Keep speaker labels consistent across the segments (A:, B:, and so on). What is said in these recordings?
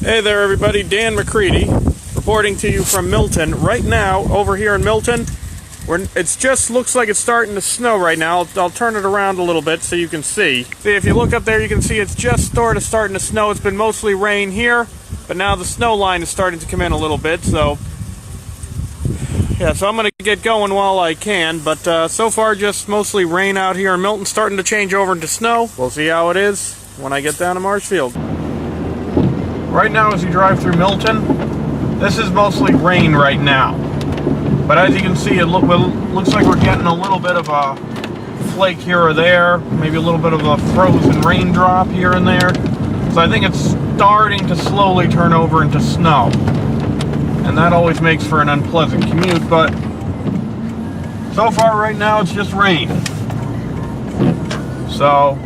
A: Hey there everybody, Dan McCready reporting to you from Milton. Right now, over here in Milton, it just looks like it's starting to snow right now. I'll turn it around a little bit so you can see. See, if you look up there, you can see it's just starting to snow. It's been mostly rain here, but now the snow line is starting to come in a little bit, so yeah, so I'm going to get going while I can, but so far just mostly rain out here in Milton, starting to change over into snow. We'll see how it is when I get down to Marshfield. Right now as you drive through Milton, this is mostly rain right now. But as you can see, it looks like we're getting a little bit of a flake here or there, maybe a little bit of a frozen raindrop here and there. So I think it's starting to slowly turn over into snow. And that always makes for an unpleasant commute, but so far right now it's just rain. So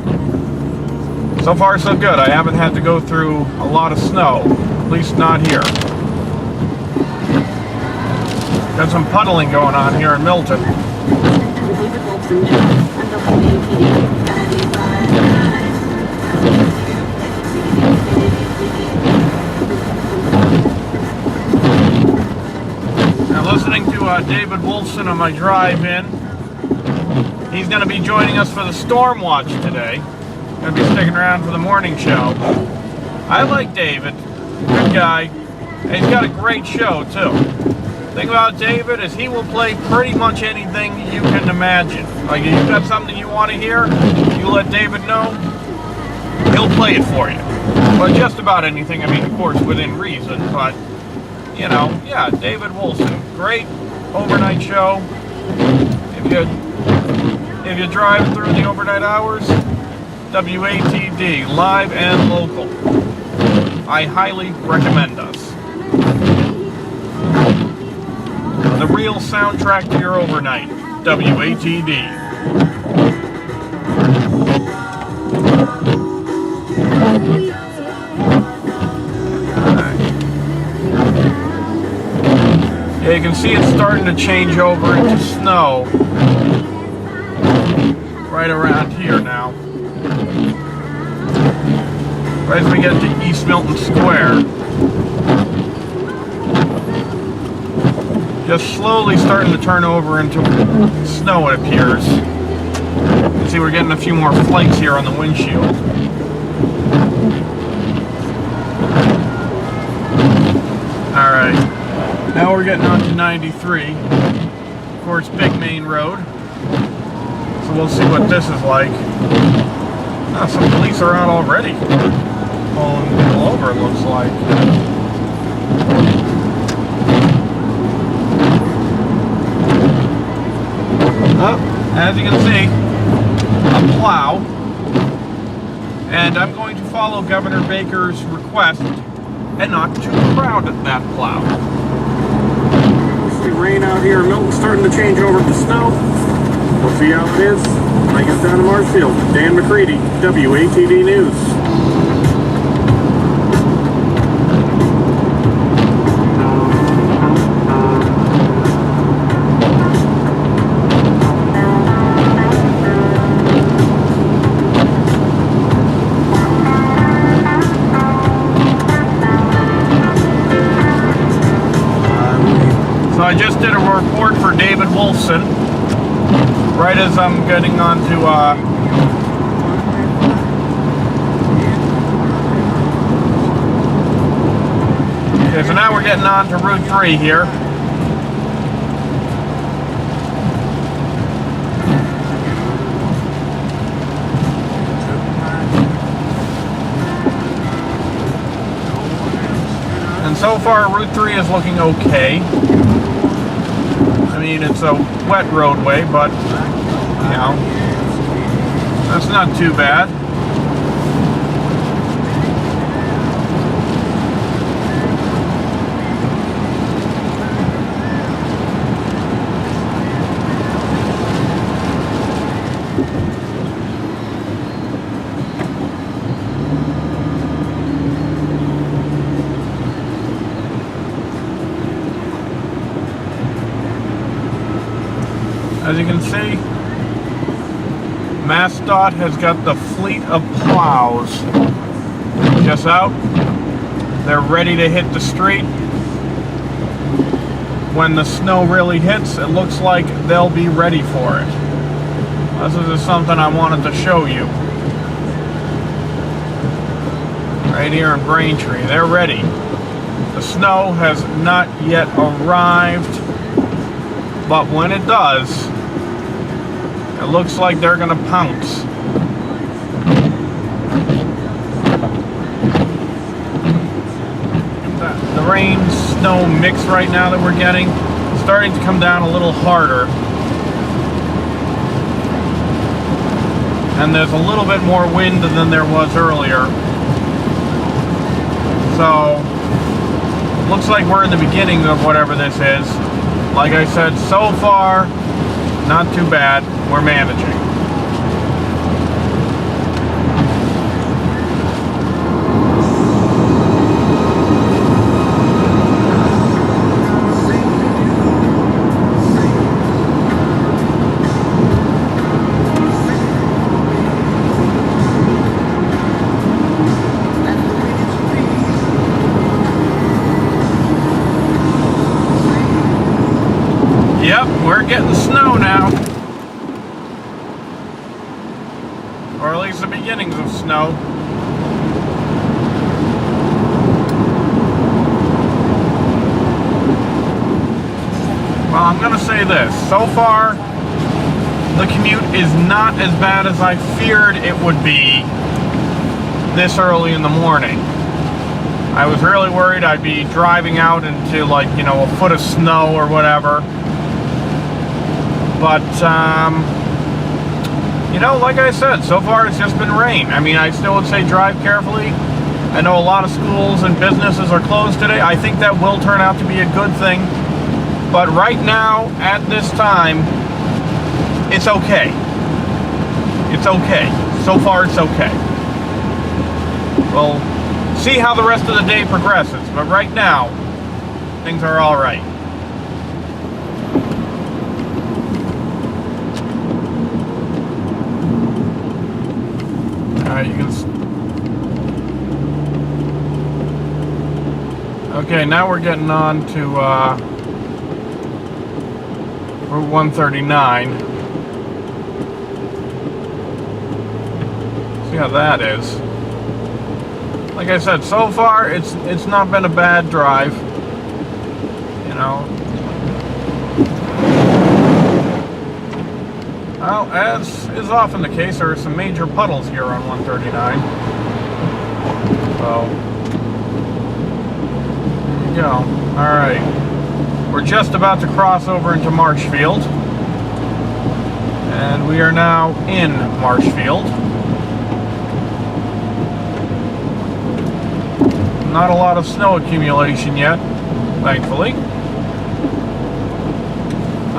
A: far so good. I haven't had to go through a lot of snow, at least not here. Got some puddling going on here in Milton. Now listening to David Wolfson on my drive-in. He's going to be joining us for the Storm Watch today. Going to be sticking around for the morning show. I like David. Good guy. And he's got a great show, too. The thing about David is he will play pretty much anything you can imagine. Like, if you've got something you want to hear, you let David know, he'll play it for you. Well, just about anything, I mean, of course, within reason, but, you know, yeah, David Wolfson. Great overnight show. If you drive through the overnight hours, WATD, live and local. I highly recommend us. The real soundtrack to your overnight, WATD. Yeah, you can see it's starting to change over into snow right around here now. Right as we get to East Milton Square. Just slowly starting to turn over into snow, it appears. You can see we're getting a few more flakes here on the windshield. Alright, now we're getting on to 93. Of course, big main road. So we'll see what this is like. Ah, some police are out already. Pulling people over, it looks like. As you can see, a plow, and I'm going to follow Governor Baker's request and not too proud at that plow. See rain out here in Milton starting to change over to snow. We'll see how it is when I get down to Marshfield. Dan McCready, WATD News. So I just did a report for David Wolfson, right as I'm getting on to, okay, so now we're getting on to Route 3 here. And so far, Route 3 is looking okay. I mean, it's a wet roadway, but, you know, that's not too bad. As you can see, MassDOT has got the fleet of plows just out. They're ready to hit the street. When the snow really hits, it looks like they'll be ready for it. This is just something I wanted to show you. Right here in Braintree, they're ready. The snow has not yet arrived, but when it does, it looks like they're gonna pounce. The rain-snow mix right now that we're getting is starting to come down a little harder. And there's a little bit more wind than there was earlier. So, looks like we're in the beginning of whatever this is. Like I said, so far, not too bad. We're managing. Yep, we're getting snow now. Or at least the beginnings of snow. Well, I'm going to say this. So far, the commute is not as bad as I feared it would be this early in the morning. I was really worried I'd be driving out into, like, you know, a foot of snow or whatever. But, you know, like I said, so far it's just been rain. I mean, I still would say drive carefully. I know a lot of schools and businesses are closed today. I think that will turn out to be a good thing. But right now, at this time, it's okay. It's okay. So far, it's okay. We'll see how the rest of the day progresses. But right now, things are all right. You can. Okay, now we're getting on to Route 139. See how that is. Like I said, so far it's not been a bad drive. You know. Well, as is often the case, there are some major puddles here on 139. So, there you go. Alright. We're just about to cross over into Marshfield. And we are now in Marshfield. Not a lot of snow accumulation yet, thankfully.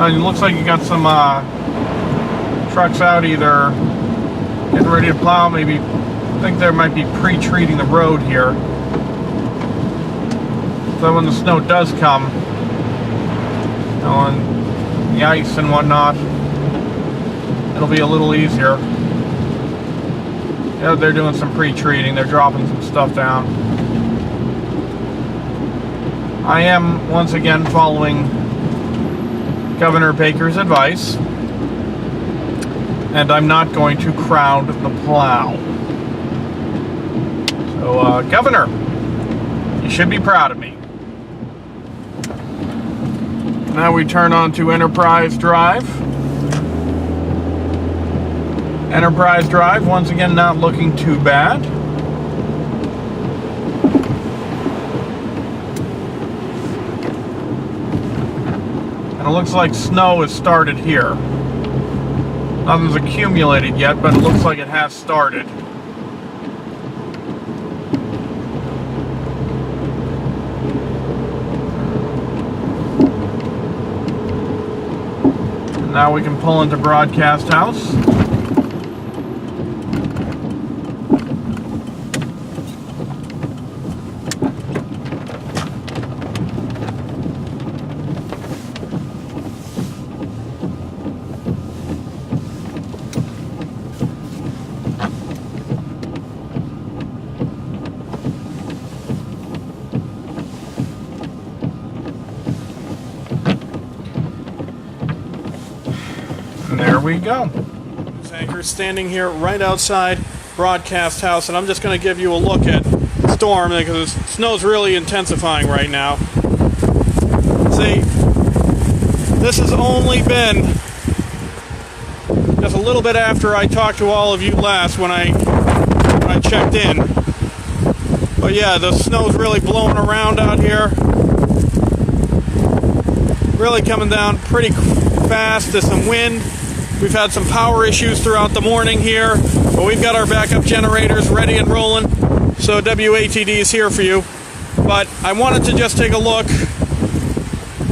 A: It looks like you got some trucks out either getting ready to plow, maybe. I think there might be pre-treating the road here, so when the snow does come, you know, and the ice and whatnot, it'll be a little easier. Yeah, they're doing some pre-treating. They're dropping some stuff down. I am once again following Governor Baker's advice, and I'm not going to crowd the plow. So, Governor, you should be proud of me. Now we turn on to Enterprise Drive. Enterprise Drive, once again, not looking too bad. And it looks like snow has started here. Nothing's accumulated yet, but it looks like it has started. And now we can pull into Broadcast House.
B: we go.
A: This anchor standing here right outside Broadcast House, and I'm just going to give you a look at the storm because the snow's really intensifying right now. See, this has only been just a little bit after I talked to all of you last when I checked in. But yeah, the snow's really blowing around out here. Really coming down pretty fast. There's some wind. We've had some power issues throughout the morning here, but we've got our backup generators ready and rolling, so WATD is here for you. But I wanted to just take a look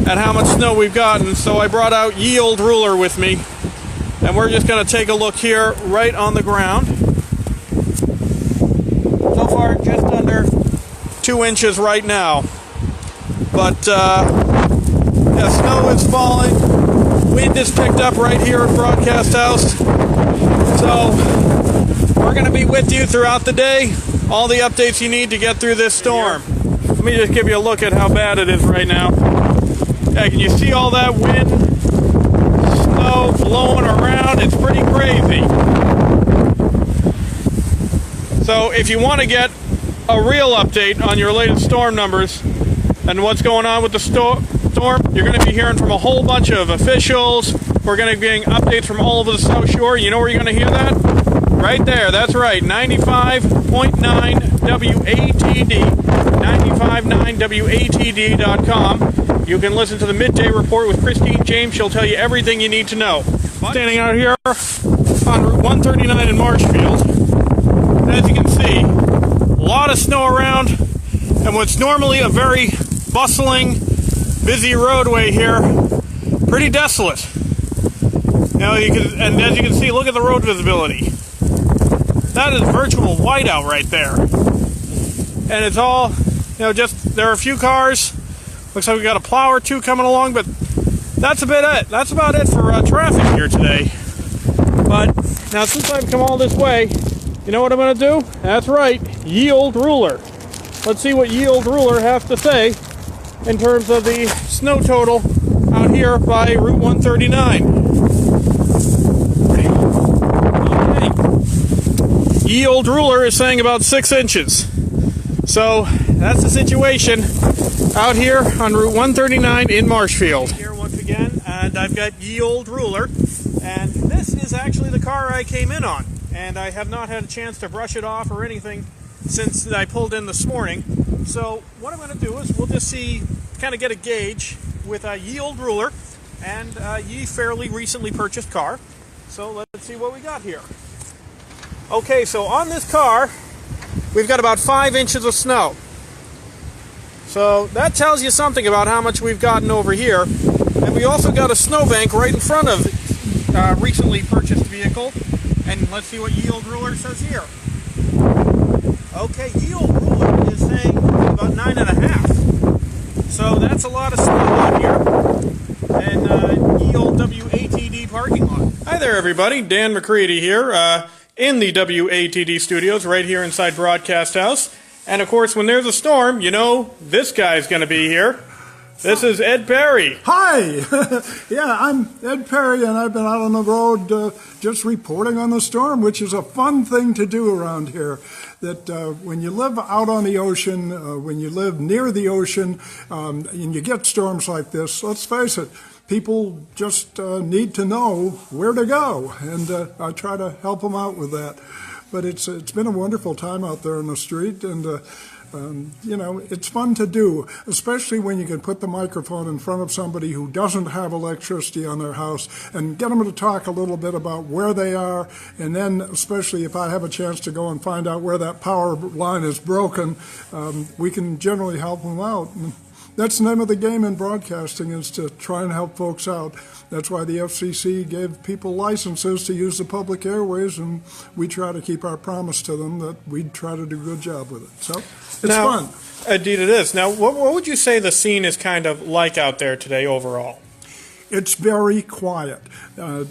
A: at how much snow we've gotten, so I brought out ye old ruler with me, and we're just going to take a look here right on the ground. So far, just under 2 inches right now. But yeah, snow is falling. Wind is picked up right here at Broadcast House. So we're going to be with you throughout the day. All the updates you need to get through this storm. Let me just give you a look at how bad it is right now. Yeah, can you see all that wind? Snow blowing around. It's pretty crazy. So if you want to get a real update on your latest storm numbers and what's going on with the storm, you're going to be hearing from a whole bunch of officials. We're going to be getting updates from all over the South Shore. You know where you're going to hear that? Right there. That's right. 95.9 WATD. 959WATD.com. You can listen to the Midday Report with Christine James. She'll tell you everything you need to know. Standing out here on Route 139 in Marshfield. As you can see, a lot of snow around, and what's normally a very bustling, busy roadway here, pretty desolate. Now and as you can see, look at the road visibility. That is virtual whiteout right there. And it's all, just there are a few cars. Looks like we got a plow or two coming along, but that's about it. That's about it for traffic here today. But now, since I've come all this way, you know what I'm going to do? That's right, ye old ruler. Let's see what ye old ruler has to say in terms of the snow total out here by Route 139. Okay. Ye old ruler is saying about 6 inches. So that's the situation out here on Route 139 in Marshfield. Here once again, and I've got ye old ruler, and this is actually the car I came in on, and I have not had a chance to brush it off or anything since I pulled in this morning. So what I'm going to do is we'll just kind of get a gauge with a ye old ruler and ye fairly recently purchased car. So let's see what we got here. Okay, so on this car, we've got about 5 inches of snow. So that tells you something about how much we've gotten over here. And we also got a snowbank right in front of the recently purchased vehicle. And let's see what ye old ruler says here. Okay, ye old ruler is saying about 9.5. So that's a lot of snow out here. And ye old WATD parking lot. Hi there, everybody. Dan McCready here in the WATD studios right here inside Broadcast House. And of course, when there's a storm, you know this guy's going to be here. This is Ed Perry.
B: Hi! Yeah, I'm Ed Perry, and I've been out on the road just reporting on the storm, which is a fun thing to do around here. That when you live out on the ocean, when you live near the ocean, and you get storms like this, let's face it, people just need to know where to go, and I try to help them out with that. But it's been a wonderful time out there on the street, and it's fun to do, especially when you can put the microphone in front of somebody who doesn't have electricity on their house and get them to talk a little bit about where they are, and then especially if I have a chance to go and find out where that power line is broken, we can generally help them out. And that's the name of the game in broadcasting, is to try and help folks out. That's why the FCC gave people licenses to use the public airways, and we try to keep our promise to them that we'd try to do a good job with it. So it's fun.
A: Indeed it is. Now, what would you say the scene is kind of like out there today overall?
B: It's very quiet.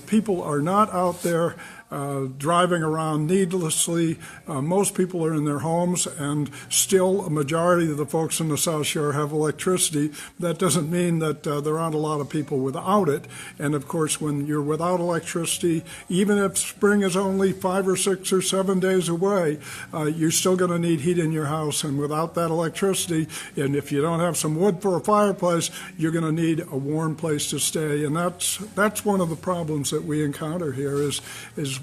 B: People are not out there driving around needlessly. Most people are in their homes, and still a majority of the folks in the South Shore have electricity. That doesn't mean that there aren't a lot of people without it. And of course, when you're without electricity, even if spring is only 5 or 6 or 7 days away, you're still going to need heat in your house. And without that electricity, and if you don't have some wood for a fireplace, you're going to need a warm place to stay. And that's one of the problems that we encounter here is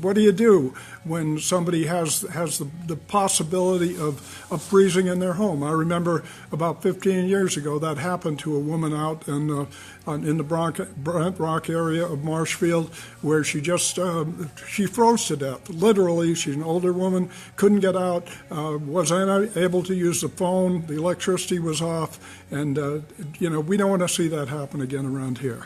B: what do you do when somebody has the possibility of freezing in their home? I remember about 15 years ago that happened to a woman out in the Brent Rock area of Marshfield, where she froze to death. Literally, she's an older woman, couldn't get out, was unable to use the phone, the electricity was off, and we don't want to see that happen again around here.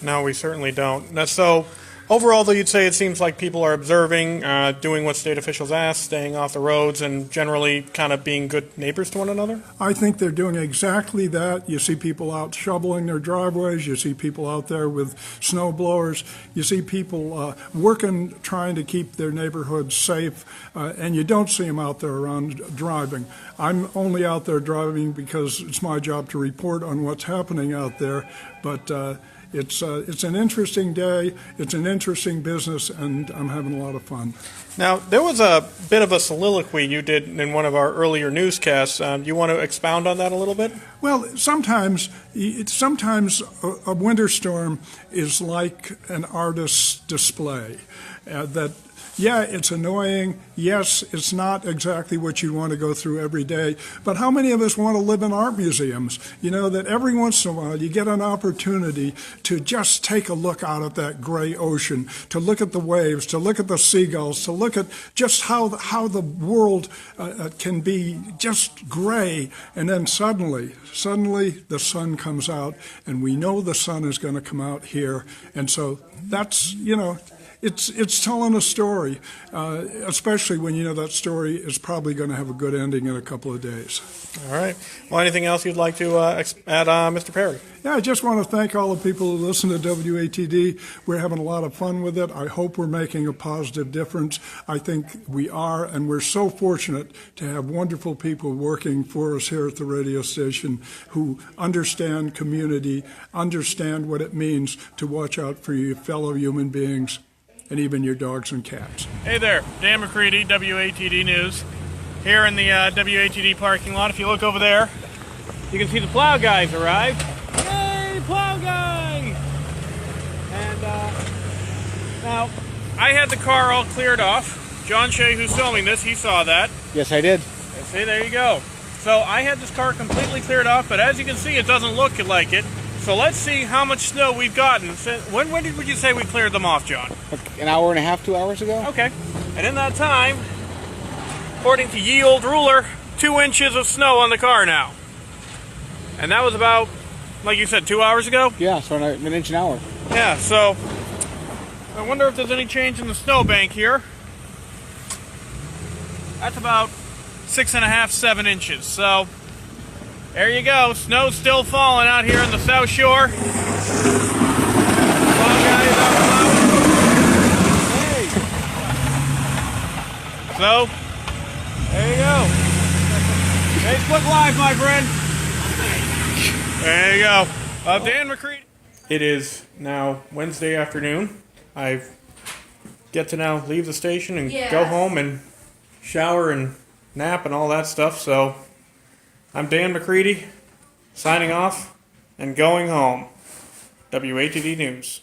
A: No, we certainly don't. So, overall, though, you'd say it seems like people are observing, doing what state officials ask, staying off the roads, and generally kind of being good neighbors to one another?
B: I think they're doing exactly that. You see people out shoveling their driveways. You see people out there with snow blowers. You see people working, trying to keep their neighborhoods safe, and you don't see them out there around driving. I'm only out there driving because it's my job to report on what's happening out there, but it's an interesting day, it's an interesting business, and I'm having a lot of fun.
A: Now, there was a bit of a soliloquy you did in one of our earlier newscasts. Do you want to expound on that a little bit?
B: Well, sometimes a winter storm is like an artist's display. Yeah, it's annoying. Yes, it's not exactly what you want to go through every day. But how many of us want to live in art museums? You know, that every once in a while you get an opportunity to just take a look out at that gray ocean, to look at the waves, to look at the seagulls, to look at just how the world can be just gray. And then suddenly the sun comes out, and we know the sun is going to come out here. And so that's, it's telling a story, especially when you know that story is probably going to have a good ending in a couple of days.
A: All right. Well, anything else you'd like to add, Mr. Perry?
B: Yeah, I just want to thank all the people who listen to WATD. We're having a lot of fun with it. I hope we're making a positive difference. I think we are, and we're so fortunate to have wonderful people working for us here at the radio station who understand community, understand what it means to watch out for your fellow human beings, and even your dogs and cats.
A: Hey there, Dan McCready, WATD News. Here in the WATD parking lot, if you look over there, you can see the plow guys arrived. Yay, plow guy! And now, I had the car all cleared off. John Shea, who's filming this, he saw that.
C: Yes, I did.
A: See, there you go. So I had this car completely cleared off, but as you can see, it doesn't look like it. So let's see how much would you gotten. When would you say we cleared them off, John?
C: An hour and a half, 2 hours ago.
A: Okay. And in that time, according to ye old ruler, 2 inches of snow on the car now. And that was about, like you said, 2 hours ago?
C: Yeah, so an inch an hour.
A: Yeah, so I wonder if there's any change in the snowbank here. That's about 6.5, 7 inches. So there you go. Snow's still falling out here on the South Shore. Hey. So, there you go. Facebook Live, my friend. There you go. Dan McCready. It is now Wednesday afternoon. I get to now leave the station and go home and shower and nap and all that stuff. So I'm Dan McCready, signing off and going home. WATD News.